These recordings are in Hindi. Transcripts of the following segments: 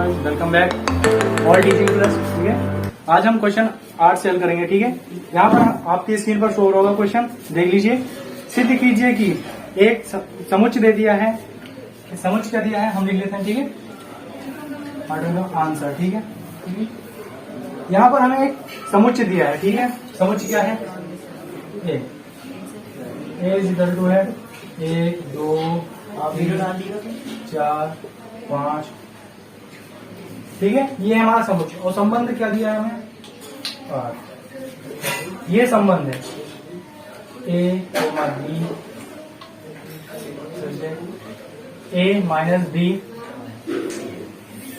Guys, welcome back all teaching plus. ठीक है, आज हम क्वेश्चन 8 से हल करेंगे। ठीक है, यहाँ पर आपकी स्क्रीन पर शो हो रहा होगा क्वेश्चन, देख लीजिए। सिद्ध कीजिए कि एक समुच्चय दे दिया है, समुच्चय क्या दिया है हम लिख लेते हैं। ठीक है, आंसर। ठीक है, यहाँ पर हमें एक समुच्चय दिया है। ठीक है, समुच्चय क्या है? ए इज इक्वल टू है 1 2 3 4 5। ठीक है, ये है हमारा समुच्चय। और संबंध क्या दिया है हमें? 8। ये संबंध है a, b, a minus b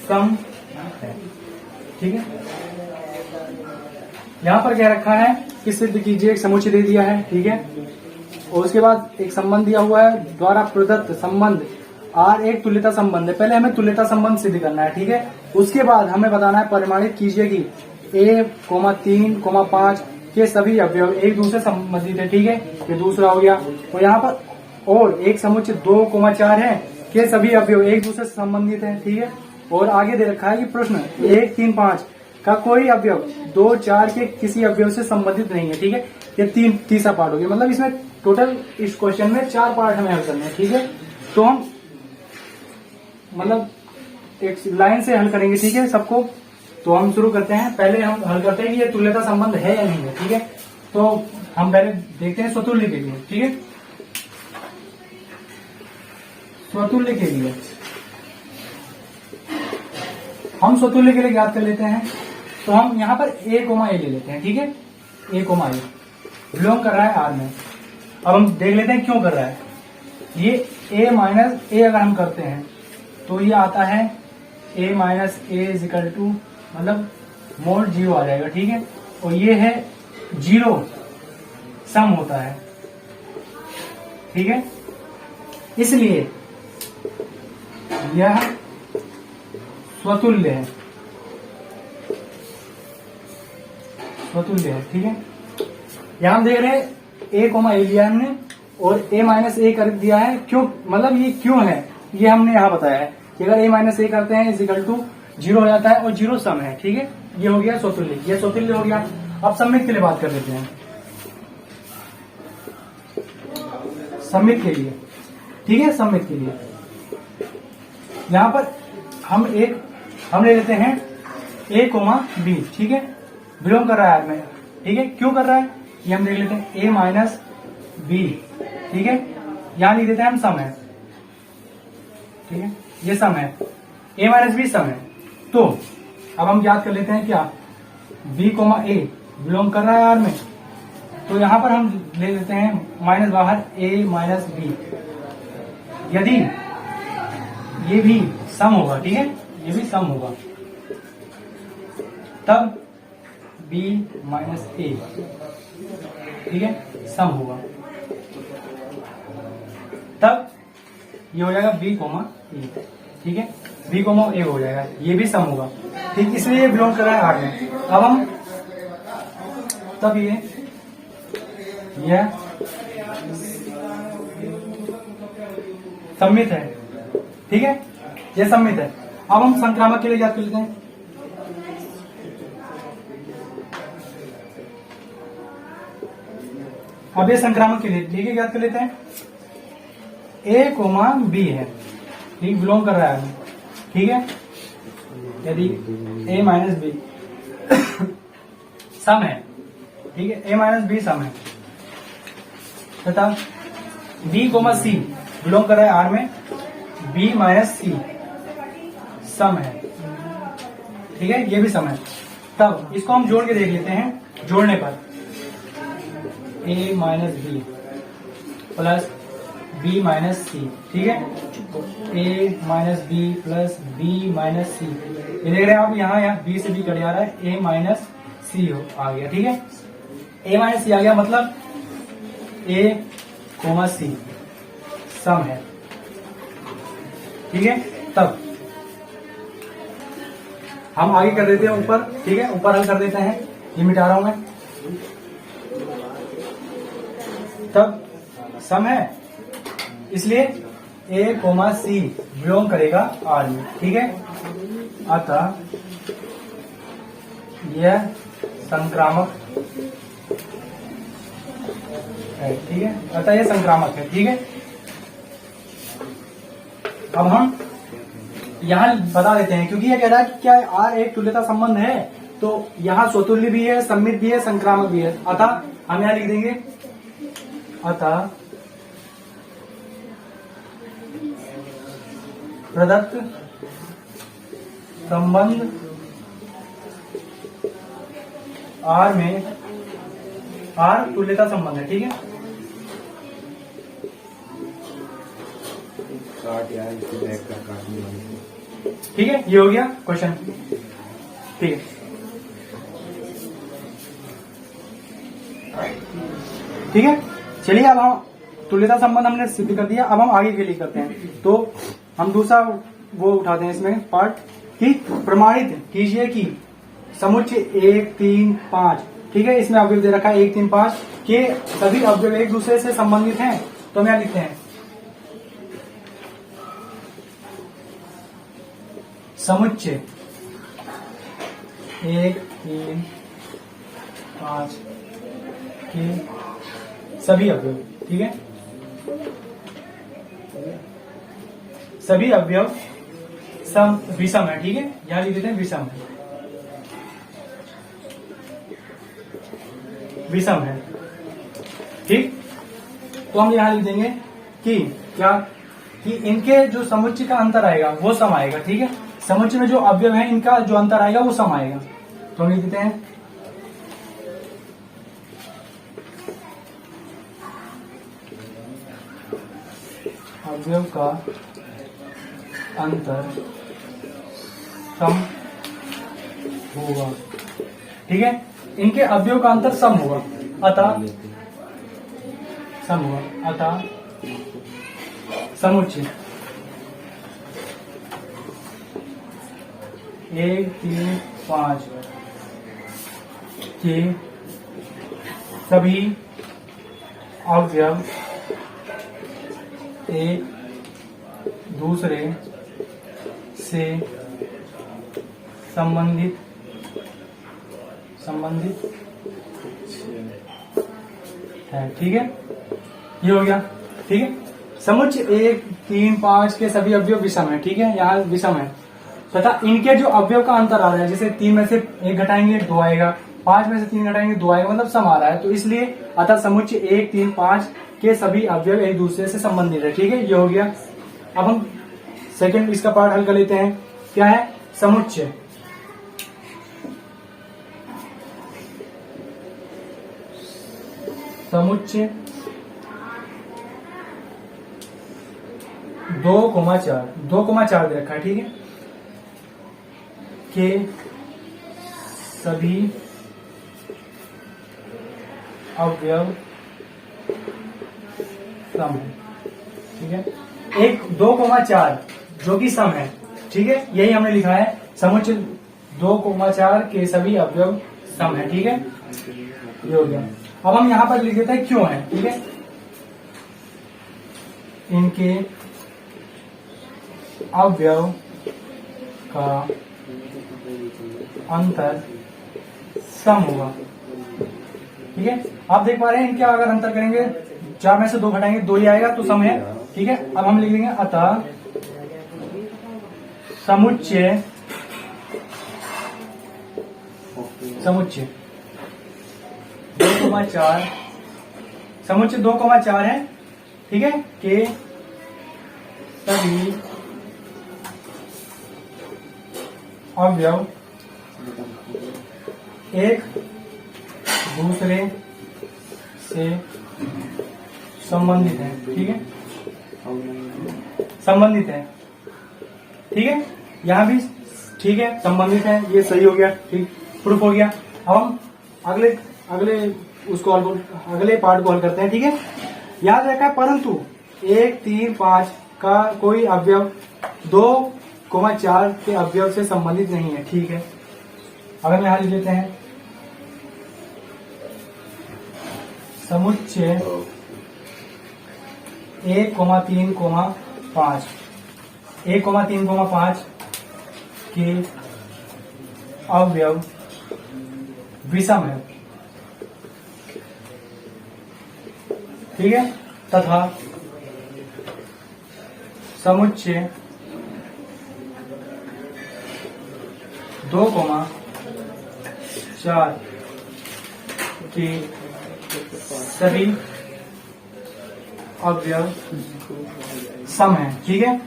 सम है। ठीक है, यहां पर क्या रखा है कि सिद्ध कीजिए, एक समुच्चय दे दिया है। ठीक है, और उसके बाद एक संबंध दिया हुआ है, द्वारा प्रदत्त संबंध R एक तुल्यता संबंध है। पहले हमें तुल्यता संबंध सिद्ध करना है। ठीक है, उसके बाद हमें बताना है, परिमाणित कीजिए कि a, 3, 5 के सभी अवयव एक दूसरे संबंधित है। ठीक है, ये दूसरा हो गया। तो यहाँ पर और एक समुच्चय 2, 4 है के सभी अवयव एक दूसरे से संबंधित है। ठीक है, और आगे दे रखा है कि प्रश्न 1, 3, 5 का कोई अवयव 2, 4 के किसी अवयव से संबंधित नहीं है। ठीक है, ये तीसरा पार्ट हो गया। मतलब इसमें टोटल इस क्वेश्चन में 4 पार्ट हमें हल करने हैं। ठीक है, तो हम मतलब एक लाइन से हल करेंगे। ठीक है, सबको। तो हम शुरू करते हैं। पहले हम हल करते हैं कि ये तुल्यता संबंध है या नहीं है। ठीक है, तो हम पहले देखते हैं स्वतुल्य के लिए। ठीक है, स्वतुल्य के लिए हम स्वतुल्य के लिए याद कर लेते हैं। तो हम यहाँ पर a, a ले लेते हैं। ठीक है, a, a बिलोंग कर रहा है R में। अब हम देख लेते हैं क्यों कर रहा है। ये a माइनस a अगर हम करते हैं तो ये आता है a minus a is equal to, मतलब मोड 0 आ जाएगा। ठीक है, और ये है 0 सम होता है। ठीक है, इसलिए यह स्वतुल्य है, स्वतुल्य है। ठीक है, यहां हम देख रहे हैं a, a लिया हमने और a माइनस a कर दिया है। क्यों, मतलब ये क्यों है ये हमने यहाँ बताया है कि अगर a माइनस a करते हैं इज इक्वल टू 0 हो जाता है और 0 सम है। ठीक है, ये हो गया स्वतुल्य, ये स्वतुल्य हो गया। अब सममित के लिए बात कर लेते हैं, सममित के लिए। ठीक है, सममित के लिए यहां पर हम ले लेते हैं a, b। ठीक है, बिलोंग कर रहा है में। ठीक है, क्यों कर रहा है ये हम देख लेते हैं, a माइनस b। ठीक है, यहां लिख देते हैं हम सम है। ठीक है, ये सम है, a माइनस b सम है। तो अब हम याद कर लेते हैं क्या, b, a बिलोंग कर रहा है R में। तो यहां पर हम ले लेते हैं माइनस बाहर a माइनस b। यदि ये भी सम होगा, ठीक है, ये भी सम होगा, तब b माइनस a, ठीक है, सम होगा, तब ये हो जाएगा b, a। ठीक है, b, a हो जाएगा, ये भी सम होगा। ठीक, इसलिए ये बिलोंग कर रहा है R में। अब हम तब यह सममित है। ठीक है, ये सममित है। अब हम संक्रामक के लिए याद कर लेते हैं। अब ये संक्रामक के लिए ठीक है याद कर लेते हैं, a, b है, ठीक, बिलोंग कर रहा है। ठीक है, यदि a माइनस b सम है, ठीक है, a माइनस b सम है, तथा b, c बिलोंग कर रहा है R में, b माइनस c सम है। ठीक है, ये भी सम है। तब इसको हम जोड़ के देख लेते हैं। जोड़ने पर a minus b plus b minus c। ठीक है, a minus b plus b minus c। ये देख रहे हैं आप, यहाँ b से b कट जा रहा है, a माइनस c आ गया। ठीक है, a माइनस c आ गया, मतलब a, c सम है। ठीक है, तब हम आगे कर देते हैं ऊपर। ठीक है, ऊपर हल कर देते हैं, ये मिटा रहा हूं मैं। तब सम है, इसलिए ए कोमा सी बिलोंग करेगा आर में, ठीक है। अतः यह संक्रामक है, ठीक है। अतः यह संक्रामक है, ठीक है। अब हम यहां बता देते हैं, क्योंकि ये कह रहा है कि क्या आर एक तुल्यता संबंध है, तो यहां स्वतुल्य भी है, सम्मित भी है, संक्रामक भी है। अतः हम यहां लिख देंगे, अतः प्रदत्त संबंध आर में, आर तुल्यता संबंध है, ठीक है। ठीक है, ये हो गया क्वेश्चन, ठीक है। ठीक है, चलिए अब हम तुल्यता संबंध हमने सिद्ध कर दिया, अब हम आगे के लिए करते हैं। तो हम दूसरा वो उठाते हैं इसमें पार्ट कि प्रमाणित कीजिए कि समुच्चय 1, 3, 5, ठीक है, इसमें अवयव दे रखा है 1, 3, 5 के सभी अवयव एक दूसरे से संबंधित हैं। तो हम यहां लिखते हैं समुच्चय 1, 3, 5 के सभी अवयव, ठीक है, सभी अवयव विषम है, ठीक है। यहां लिख देते हैं विषम है, विषम है, ठीक। तो हम यहां लिख देंगे कि क्या, कि इनके जो समुच्चय का अंतर आएगा वो सम आएगा, ठीक है। समुच्चय में जो अवयव है इनका जो अंतर आएगा वो सम आएगा। तो हम लिख देते हैं अवयव का अंतर सम होगा, ठीक है। इनके अवयव का अंतर सम होगा, अतः सम होगा, अतः समुच्चय 1, 3, 5 के सभी अवयव एक दूसरे से संबंधित है, ठीक है। ये हो गया, ठीक है। समुच्चय 1, 3, 5 के सभी अवयव विषम है, ठीक है, यहाँ विषम है तथा इनके जो अवयव का अंतर आ रहा है, जैसे 3 में से 1 घटाएंगे 2 आएगा, 5 में से 3 घटाएंगे 2 आएगा, मतलब सम आ रहा है। तो इसलिए अतः समुच्चय 1, 3, 5 के सभी अवयव एक दूसरे से संबंधित है, ठीक है। ये हो गया। अब हम सेकंड इसका पार्ट हल कर लेते हैं। क्या है? समुच्चय समुच्चय 2,4 दे रखा है, ठीक है, के सभी अवयव सम है, ठीक है। 2,4 जो कि सम है, ठीक है, यही हमने लिखा है। समुच्चय 2,4 के सभी अवयव सम है, ठीक है, ये हो गया। अब हम यहां पर लिख देते हैं क्यों है, ठीक है। इनके अवयव का अंतर सम होगा, ठीक है। आप देख पा रहे हैं इनके अगर अंतर करेंगे 4 में से 2 घटाएंगे 2 ही आएगा, तो सम है, ठीक है। अब हम लिख देंगे अतः समुच्चय 2,4 समुच्चय 2,4 है, ठीक है, के सभी अवयव एक दूसरे से संबंधित है, ठीक है, संबंधित है, ठीक है, यहां भी ठीक है, संबंधित है, ये सही हो गया, ठीक, प्रूफ हो गया। अब हम अगले पार्ट को हल करते हैं, ठीक है। याद रखा, परंतु 1, 3, 5 का कोई अवयव 2,4 के अवयव से संबंधित नहीं है, ठीक है। अगर यहां लिख लेते हैं समुच्चय 1, 3, 5 1,3,5 के अवयव विषम है, ठीक है, तथा समुच्चय 2,4 के सभी अवयव सम है, ठीक है।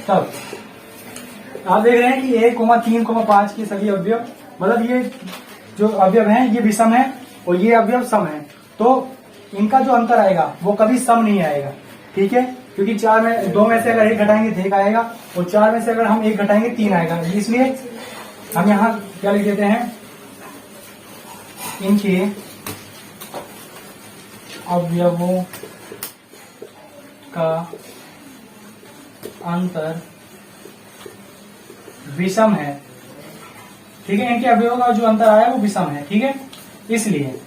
तब आप देख रहे हैं कि 1,3,5 के सभी अवयव, मतलब ये जो अवयव हैं ये विषम है और ये अवयव सम है, तो इनका जो अंतर आएगा वो कभी सम नहीं आएगा, ठीक है, क्योंकि 2 में से अगर 1 घटाएंगे तो 1 आएगा और 4 में से अगर हम 1 घटाएंगे 3 आएगा। इसलिए हम यहाँ क्या लिख देते हैं, इनके अवयवों का अंतर विषम है, ठीक है, इनके अवयवों का जो अंतर आया वो विषम है, ठीक है। इसलिए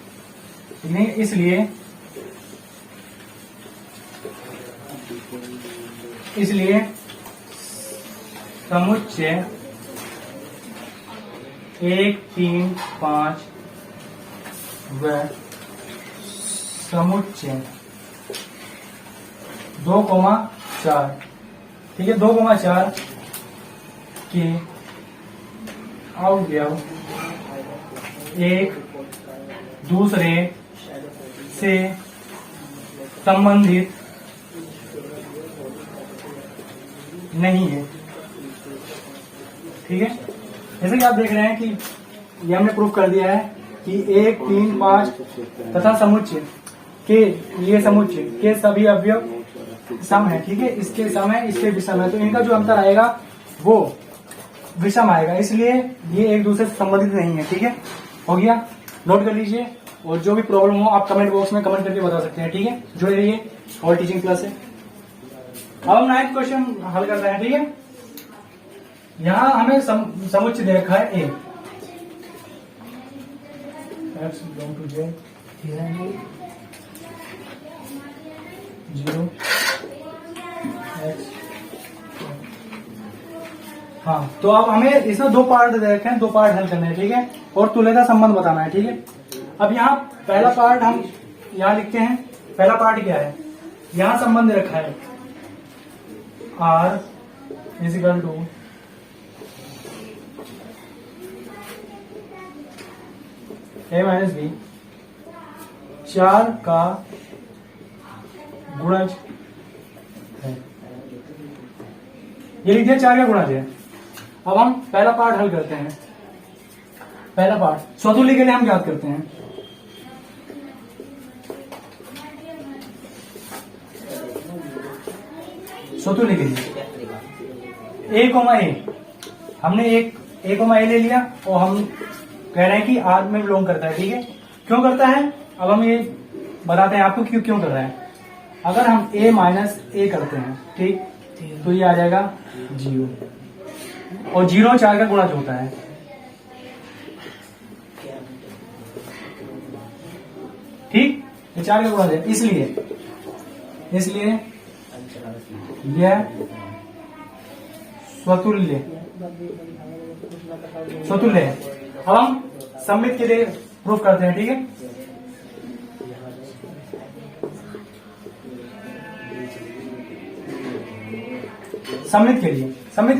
समुच्चय 1, 3, 5 व समुच्चय 2,4, ठीक है, 2,4 के अवयव एक दूसरे से संबंधित नहीं है, ठीक है। जैसे कि आप देख रहे हैं कि ये हमने प्रूफ कर दिया है कि 1, 3, 5 तथा समुच्चय के लिए समुच्चय के सभी अवयव सम है, ठीक है, इसके सम है, इसके विषम है, तो इनका जो अंतर आएगा वो विषम आएगा, इसलिए ये एक दूसरे से संबंधित नहीं है, ठीक है। हो गया, नोट कर लीजिए, और जो भी प्रॉब्लम हो आप कमेंट बॉक्स में कमेंट करके बता सकते हैं, ठीक है। जुड़े रहिए और टीचिंग क्लास से। अब हम 9th क्वेश्चन हल कर रहे हैं, ठीक है। यहां हमें समुच्चय दे रखा है ए, x belong to z 0 x। हाँ, तो अब हमें इसमें 2 पार्ट दे रखे हैं, 2 पार्ट हल करने हैं, ठीक है, और तुल्यता संबंध बताना है, ठीक है। अब यहाँ पहला पार्ट हम यहाँ लिखते हैं। पहला पार्ट क्या है, यहाँ संबंध दे रखा है r is equal to a minus B, 4 का गुणज है, ये लिख दिया 4 का गुणज है। अब हम पहला पार्ट हल करते हैं। पहला पार्ट स्वतुल्य के लिए हम याद करते हैं, स्वतुल्य के लिए a, हमने ए, ले लिया और हम कह रहे हैं कि R में बिलोंग करता है, ठीक है। क्यों करता है, अब हम ये बताते हैं आपको क्यों कर रहा है। अगर हम a माइनस ए करते हैं, ठीक, तो ये आ जाएगा 0, और 0 4 का गुणज होता है, ठीक, ये 4 का गुणज है, इसलिए यह स्वतुल्य है। अब हम सममित के लिए प्रूफ करते हैं, ठीक है। सममित के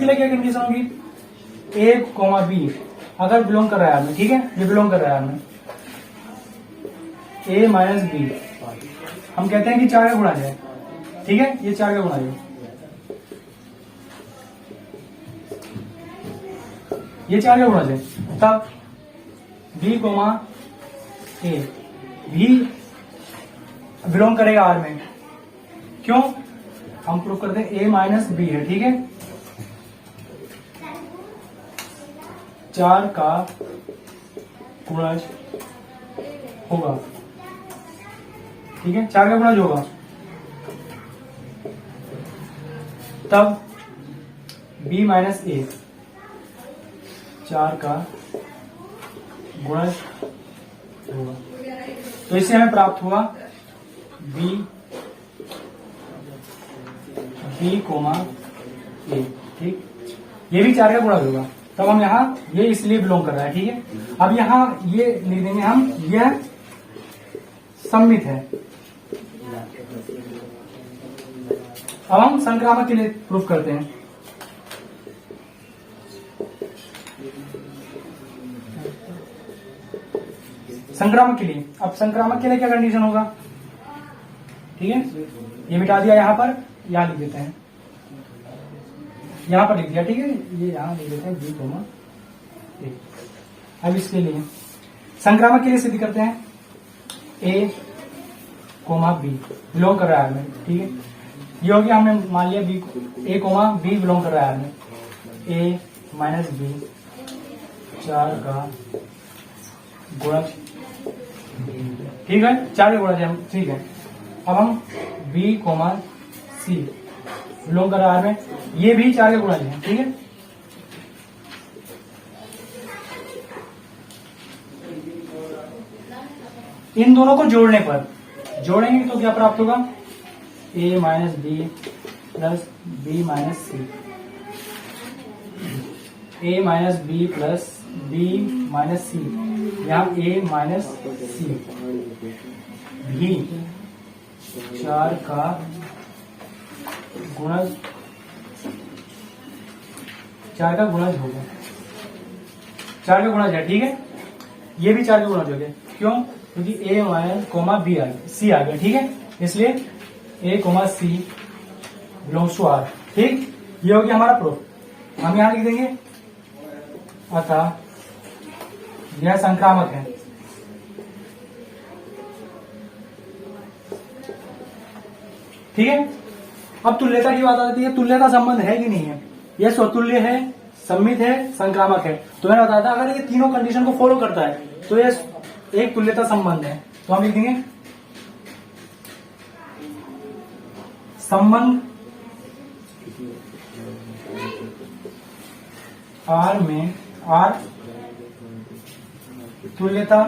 लिए क्या कंडीशन होगी, a, b अगर बिलोंग कर रहा है आदमी, ठीक है, ये बिलोंग कर रहा है आदमी, a माइनस बी हम कहते हैं कि 4 का गुणज है, ठीक है, ये 4 का गुणज है, ये 4 का गुणज है। तब b, a भी बिलोंग करेगा R में, क्यों, हम प्रूव करते हैं a माइनस बी है, ठीक है, 4 का गुणज होगा, ठीक है, 4 का गुणज होगा। तब b माइनस ए 4 का गुणज होगा, तो इससे हमें प्राप्त हुआ b बी कोमा ए, ठीक। ये भी 4 का गुणज होगा, तब हम यहाँ ये इसलिए बिलोंग कर रहा है, ठीक है। अब यहाँ ये लिख देंगे हम, यह सममित है। अब हम संक्रामक के लिए प्रूफ करते हैं। संक्रामक के लिए, अब संक्रामक के लिए क्या कंडीशन होगा, ठीक है। ये मिटा दिया, यहाँ पर यहाँ लिख देते हैं, यहाँ पर लिख दिया, ठीक है। ये यहाँ लिख देते हैं बी कोमा ए। अब इसके लिए संक्रामक के लिए सिद्ध करते हैं, ए कोमा बी बिलोंग कर रहा है में, ठीक है। ये हो गया, हमने मान लिया बी, ए कोमा बी बिलोंग कर रहा है में, ए माइनस बी 4 का गुणज, ठीक है। 4 का गुणज है, ठीक है। अब हम बी कोमा सी बिलोंग कर रहा है में, ये भी 4 के गुणज है, ठीक है। इन दोनों को जोड़ने पर, जोड़ेंगे तो क्या प्राप्त होगा, a minus b plus b minus c, a minus b plus b minus c, यहाँ ए माइनस सी भी 4 का गुणज, 4 का गुणज होगा, 4 का गुणज है, ठीक है। ये भी 4 का गुणज हो गया, क्यों, क्योंकि ए माइनस कोमा बी आ गया, सी आ गया, ठीक है। इसलिए A comma C belongs to R, ठीक। ये हो गया हमारा प्रूफ। हम यहां लिख देंगे, अतः यह संक्रामक है, ठीक है। अब तुल्यता की बात आती है, तुल्यता संबंध है कि नहीं है, यह स्वतुल्य है, सम्मित है, संक्रामक है। तो मैंने बताया था अगर ये तीनों कंडीशन को फॉलो करता है तो यह एक तुल्यता संबंध है। तो हम लिख देंगे संबंध आर में, आर तुल्यता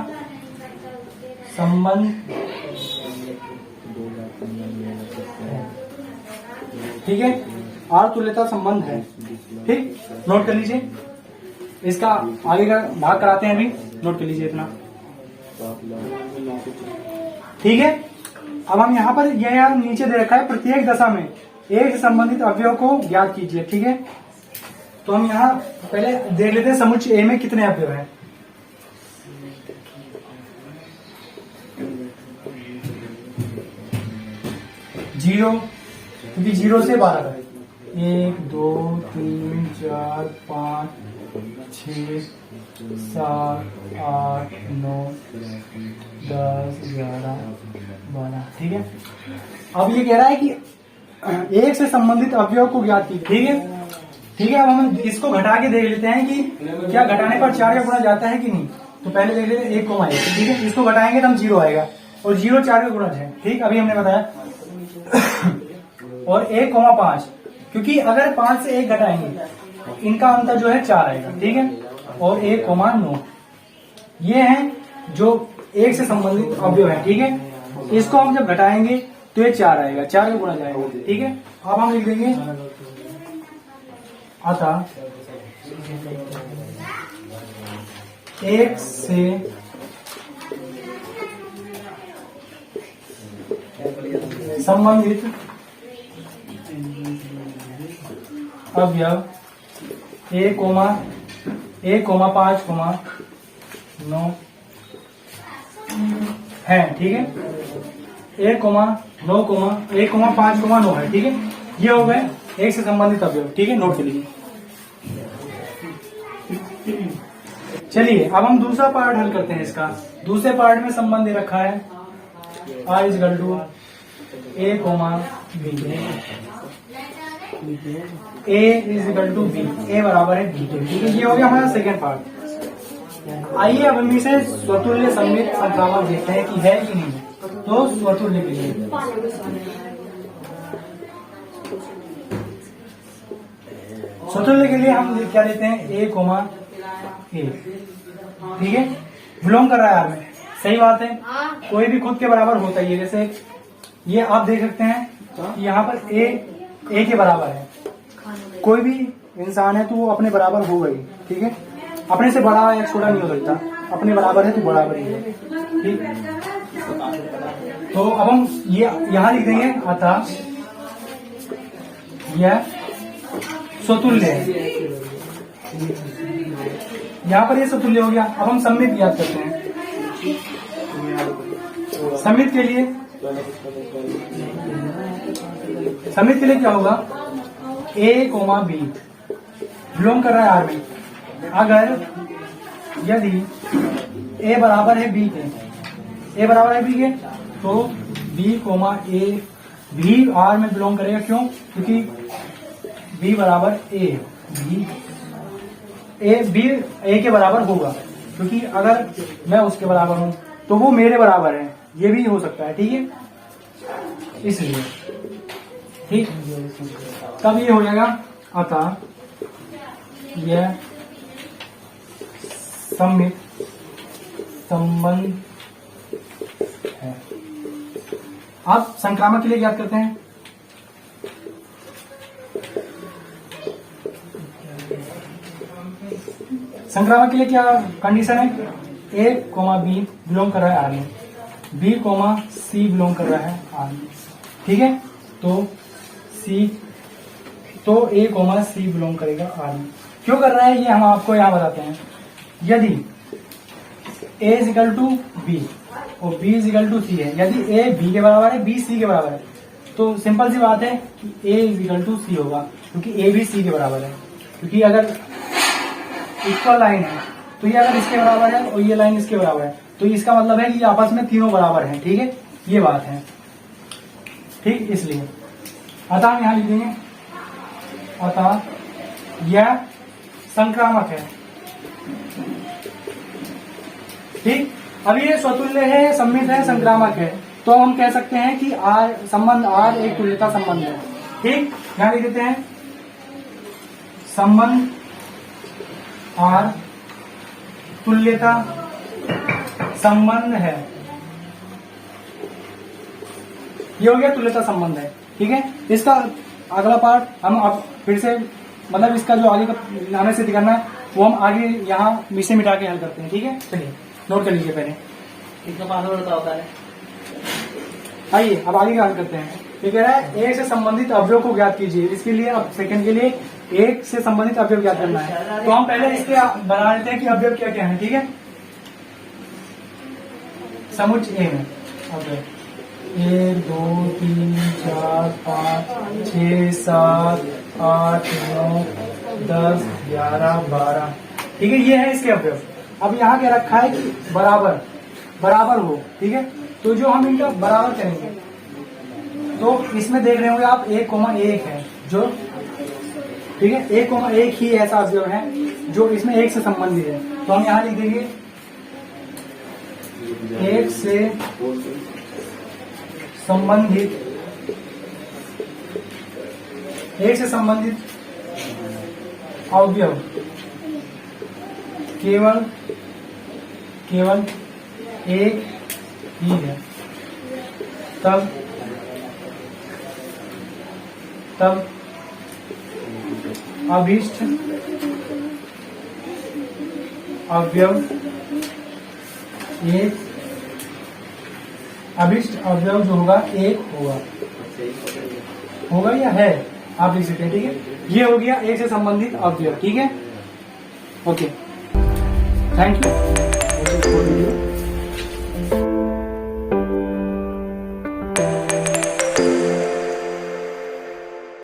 संबंध, ठीक है। आर तुल्यता संबंध है, ठीक। नोट कर लीजिए, इसका आगे का भाग कराते हैं, अभी नोट कर लीजिए इतना, ठीक है। अब हम यहाँ पर यह यहाँ नीचे दे रखा है, प्रत्येक दशा में एक से संबंधित अवयव को ज्ञात कीजिए, ठीक है। तो हम यहाँ पहले देख लेते हैं समुच्चय ए में कितने अवयव हैं। जीरो, क्योंकि 0 से 12 तक, 1 2 3 4 5 6 7 8 9 10 11 12, ठीक है। अब ये कह रहा है कि एक से संबंधित अवयव को ज्ञात कीजिए, ठीक है, ठीक है। अब हम इसको घटा के देख लेते हैं कि क्या घटाने पर 4 का गुणा जाता है कि नहीं। तो पहले देख लेते हैं 1 कोमा 1, ठीक है। इसको घटाएंगे तो हम 0 आएगा, और 0 4 का गुणज है, ठीक, अभी हमने बताया। और 1 कोमा 5, क्योंकि अगर 5 से 1 घटाएंगे इनका अंतर जो है 4 आएगा, ठीक है। और 1 कोमा 9, ये है जो एक से संबंधित अवयव है, ठीक है। इसको हम जब घटाएंगे तो ये 4 आएगा, 4 का गुणा जाएगा, ठीक है। अब हम लिख देंगे, अतः एक से संबंधित अवयव 1 कोमा 5 कोमा 9 है, ठीक है। 1 कोमा 9 कोमा 1 कोमा 5 कोमा 9 है, ठीक है। ये हो गए एक से संबंधित अवयव, ठीक है। नोट कर लीजिए। चलिए अब हम दूसरा पार्ट हल करते हैं इसका। दूसरे पार्ट में संबंध दे रखा है r equal to a comma b, a equal to b, a बराबर है बी, ठीक है। ये हो गया हमारा सेकेंड पार्ट। आइए अब हम इसे स्वतुल्य सम्मित संक्रामक देखते हैं कि है कि नहीं। तो स्वतुल्य के लिए हम क्या लेते हैं, ए कोमा ए, ठीक है। बिलोंग कर रहा है आर में, सही बात है। कोई भी खुद के बराबर होता ही है, जैसे ये आप देख सकते हैं कि यहाँ पर ए ए के बराबर है। कोई भी इंसान है तो वो अपने बराबर होगा ही, ठीक है। अपने से बड़ा या छोटा नहीं हो सकता, अपने बराबर है तो बराबर ही है, ठीक। तो अब हम ये यहां लिख देंगे, अतः यह स्वतुल्य है। यहां पर ये स्वतुल्य हो गया। अब हम सममित याद करते हैं। सममित के लिए क्या होगा, ए कोमा बी बिलोंग कर रहा है आर में। अगर यदि ए बराबर है बी के, ए बराबर है बी के, तो बी कोमा ए भी आर में बिलोंग करेगा। क्यों? क्योंकि बी बराबर ए, बी ए के बराबर होगा। क्योंकि अगर मैं उसके बराबर हूं तो वो मेरे बराबर है, ये भी हो सकता है, ठीक है। इसलिए ठीक, तब ये हो जाएगा, अतः यह सममित संबंध है। अब संक्रामक के लिए याद करते हैं। संक्रामक के लिए क्या कंडीशन है, ए कोमा बी बिलोंग कर रहा है आर में, बी कोमा सी बिलोंग कर रहा है आर में, ठीक है। तो ए कोमा सी बिलोंग करेगा आर में। क्यों कर रहा है ये हम आपको यहां बताते हैं। यदि ए इज इक्वल टू बी और बी इज इक्वल टू सी है, यदि ए बी के बराबर है, बी सी के बराबर है, तो सिंपल सी बात है कि ए इज इक्वल टू सी होगा, क्योंकि ए भी सी के बराबर है। क्योंकि अगर इक्वल लाइन है तो ये अगर इसके बराबर है और ये लाइन इसके बराबर है, तो इसका मतलब है कि आपस में तीनों बराबर हैं, ठीक है। ये बात है, ठीक। इसलिए अतः हम यहां लिख देंगे, अतः यह संक्रामक है, ठीक। अब ये स्वतुल्य है, सम्मित है, संक्रामक है, तो हम कह सकते हैं कि आर संबंध आर एक तुल्यता संबंध है, ठीक। यहां लिख देते हैं, संबंध आर तुल्यता संबंध है। ये हो गया तुल्यता संबंध है, ठीक है। इसका अगला पार्ट हम अब फिर से, मतलब इसका जो आगे का हमें सिद्ध करना है वो हम आगे यहाँ मिसे मिटा के हल करते हैं, ठीक है। चलिए नोट कर लीजिए पहले, कितना पासवर्ड होता है। आइए अब आगे का हल करते हैं। ये कह रहा है एक से संबंधित अवयव को ज्ञात कीजिए। इसके लिए अब सेकंड के लिए एक से संबंधित अवयव ज्ञात करना है। तो हम पहले इसके बना लेते हैं कि अवयव क्या क्या है, ठीक है। समुच्चय ए में अवयव 1 2 3 4 5 6 7 8 9 10 11 12, ठीक है। ये है इसके अवयव। अब यहाँ क्या रखा है कि बराबर बराबर हो, ठीक है। तो जो हम इनका बराबर करेंगे, तो इसमें देख रहे होंगे आप 1,1 है जो, ठीक है। 1,1 ही ऐसा अवयव है जो इसमें एक से संबंधित है। तो हम यहाँ लिख देंगे एक से संबंधित, एक से संबंधित अवयव केवल एक ही है। तब अभिष्ट अवयव एक, अभिष्ट अवयव जो होगा एक होगा या है, आप लिख सकते हैं, ठीक है। ये हो गया एक से संबंधित अवयव, ठीक है। Okay, thank you.